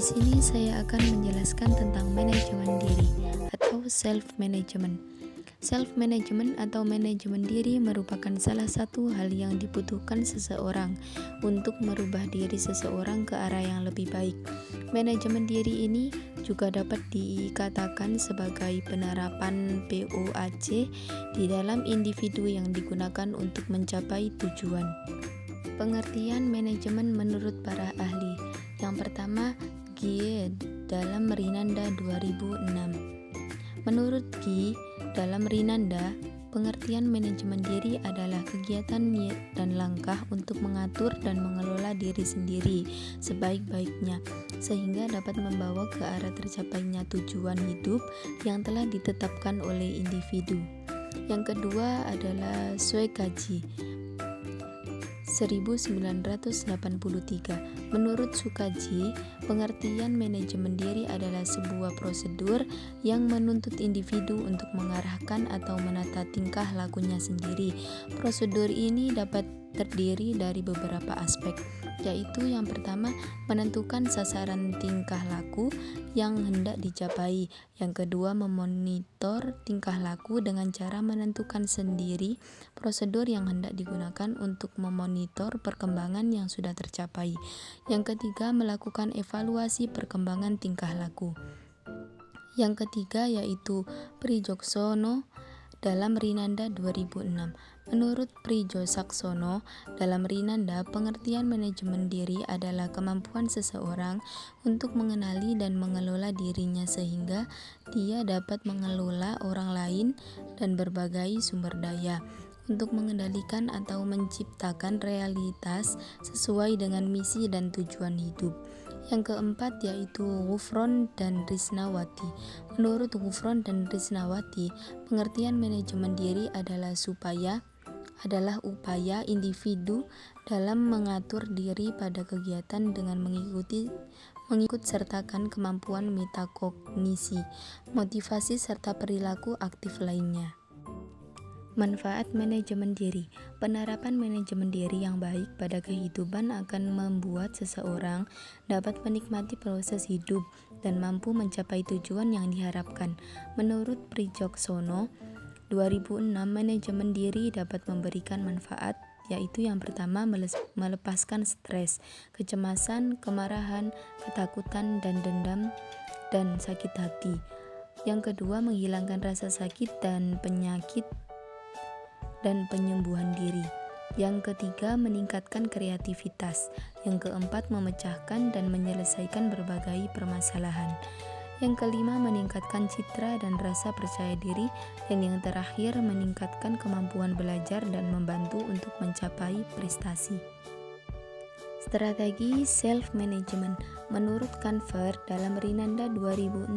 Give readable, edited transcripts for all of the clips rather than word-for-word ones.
sini saya akan menjelaskan tentang manajemen diri atau self-management. Self-management atau manajemen diri merupakan salah satu hal yang dibutuhkan seseorang untuk merubah diri seseorang ke arah yang lebih baik. Manajemen diri ini juga dapat dikatakan sebagai penerapan POAC di dalam individu yang digunakan untuk mencapai tujuan. Pengertian manajemen menurut para ahli. Yang pertama, Guy dalam Rinanda 2006. Menurut Guy dalam Rinanda, pengertian manajemen diri adalah kegiatan dan langkah untuk mengatur dan mengelola diri sendiri sebaik-baiknya sehingga dapat membawa ke arah tercapainya tujuan hidup yang telah ditetapkan oleh individu. Yang kedua adalah Suekaji 1983. Menurut Sukaji, pengertian manajemen diri adalah sebuah prosedur yang menuntut individu untuk mengarahkan atau menata tingkah lakunya sendiri. Prosedur ini dapat terdiri dari beberapa aspek, yaitu yang pertama, menentukan sasaran tingkah laku yang hendak dicapai. Yang kedua, memonitor tingkah laku dengan cara menentukan sendiri prosedur yang hendak digunakan untuk memonitor perkembangan yang sudah tercapai. Yang ketiga, melakukan evaluasi perkembangan tingkah laku. Yang ketiga yaitu Prijogsaksono dalam Rinanda 2006. Menurut Prijogsaksono dalam Rinanda, pengertian manajemen diri adalah kemampuan seseorang untuk mengenali dan mengelola dirinya sehingga dia dapat mengelola orang lain dan berbagai sumber daya untuk mengendalikan atau menciptakan realitas sesuai dengan misi dan tujuan hidup. Yang keempat yaitu Ghufron dan Risnawati. Menurut Ghufron dan Risnawati, pengertian manajemen diri adalah upaya individu dalam mengatur diri pada kegiatan dengan mengikut sertakan kemampuan metakognisi, motivasi serta perilaku aktif lainnya. Manfaat manajemen diri. Penerapan manajemen diri yang baik pada kehidupan akan membuat seseorang dapat menikmati proses hidup dan mampu mencapai tujuan yang diharapkan. Menurut Prijogsaksono 2006, manajemen diri dapat memberikan manfaat, yaitu yang pertama, melepaskan stres, kecemasan, kemarahan, ketakutan, dan dendam dan sakit hati. Yang kedua, menghilangkan rasa sakit dan penyakit dan penyembuhan diri. Yang ketiga, meningkatkan kreativitas. Yang keempat, memecahkan dan menyelesaikan berbagai permasalahan. Yang kelima, meningkatkan citra dan rasa percaya diri. Dan yang terakhir, meningkatkan kemampuan belajar dan membantu untuk mencapai prestasi. Strategi self-management. Menurut Canver dalam Rinanda 2006,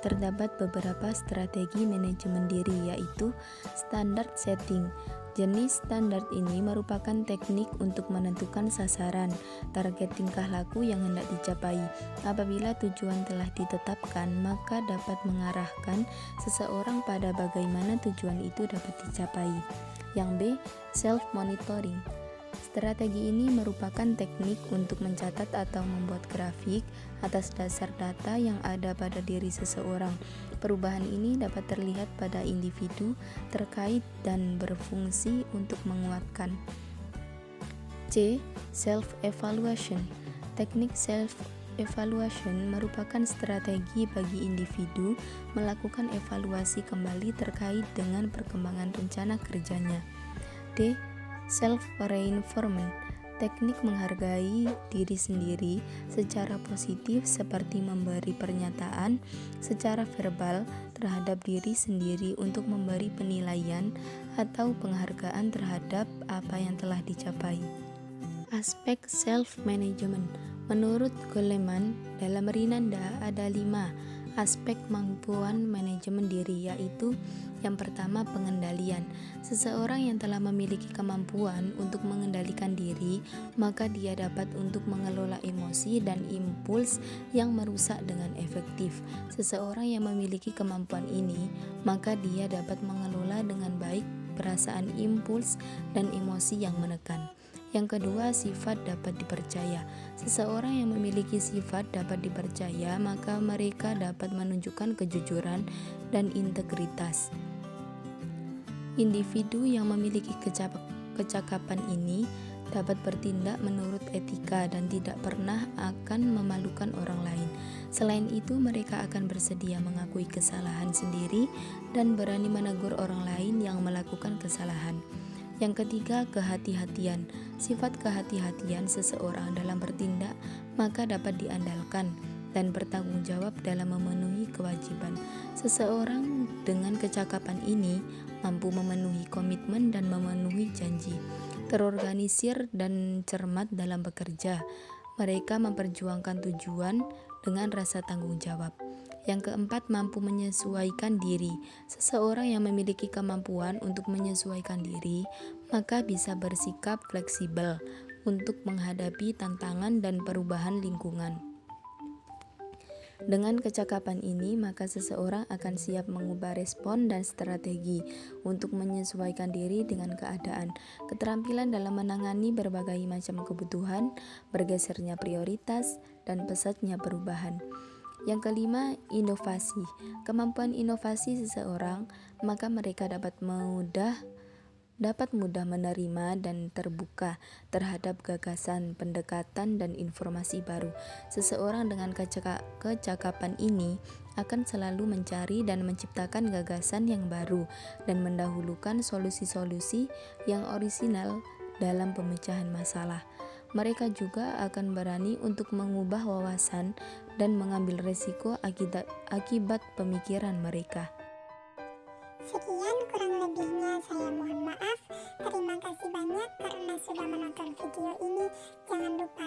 terdapat beberapa strategi manajemen diri, yaitu standard setting. Jenis standar ini merupakan teknik untuk menentukan sasaran, target tingkah laku yang hendak dicapai. Apabila tujuan telah ditetapkan, maka dapat mengarahkan seseorang pada bagaimana tujuan itu dapat dicapai. Yang B, self-monitoring. Strategi ini merupakan teknik untuk mencatat atau membuat grafik atas dasar data yang ada pada diri seseorang. Perubahan ini dapat terlihat pada individu terkait dan berfungsi untuk menguatkan. C. Self-evaluation. Teknik self-evaluation merupakan strategi bagi individu melakukan evaluasi kembali terkait dengan perkembangan rencana kerjanya. D. Self-reinforcement. Teknik menghargai diri sendiri secara positif seperti memberi pernyataan secara verbal terhadap diri sendiri untuk memberi penilaian atau penghargaan terhadap apa yang telah dicapai. Aspek self-management. Menurut Goleman, dalam Rinanda ada 5 aspek kemampuan manajemen diri, yaitu yang pertama, pengendalian. Seseorang yang telah memiliki kemampuan untuk mengendalikan diri, maka dia dapat untuk mengelola emosi dan impuls yang merusak dengan efektif. Seseorang yang memiliki kemampuan ini, maka dia dapat mengelola dengan baik perasaan impuls dan emosi yang menekan. Yang kedua, sifat dapat dipercaya. Seseorang yang memiliki sifat dapat dipercaya, maka mereka dapat menunjukkan kejujuran dan integritas. Individu yang memiliki kecakapan ini dapat bertindak menurut etika dan tidak pernah akan memalukan orang lain. Selain itu, mereka akan bersedia mengakui kesalahan sendiri dan berani menegur orang lain yang melakukan kesalahan. Yang ketiga, kehati-hatian. Sifat kehati-hatian seseorang dalam bertindak maka dapat diandalkan dan bertanggung jawab dalam memenuhi kewajiban. Seseorang dengan kecakapan ini mampu memenuhi komitmen dan memenuhi janji. Terorganisir dan cermat dalam bekerja. Mereka memperjuangkan tujuan dengan rasa tanggung jawab. Yang keempat, mampu menyesuaikan diri. Seseorang yang memiliki kemampuan untuk menyesuaikan diri, maka bisa bersikap fleksibel untuk menghadapi tantangan dan perubahan lingkungan. Dengan kecakapan ini, maka seseorang akan siap mengubah respon dan strategi untuk menyesuaikan diri dengan keadaan. Keterampilan dalam menangani berbagai macam kebutuhan, bergesernya prioritas, dan pesatnya perubahan. Yang kelima, inovasi. Kemampuan inovasi seseorang, maka mereka dapat mudah menerima dan terbuka terhadap gagasan, pendekatan, dan informasi baru. Seseorang dengan kecakapan ini akan selalu mencari dan menciptakan gagasan yang baru dan mendahulukan solusi-solusi yang orisinal dalam pemecahan masalah. Mereka juga akan berani untuk mengubah wawasan dan mengambil resiko akibat pemikiran mereka. Sekian kurang lebihnya, saya mohon maaf. Terima kasih banyak karena sudah menonton video ini. Jangan lupa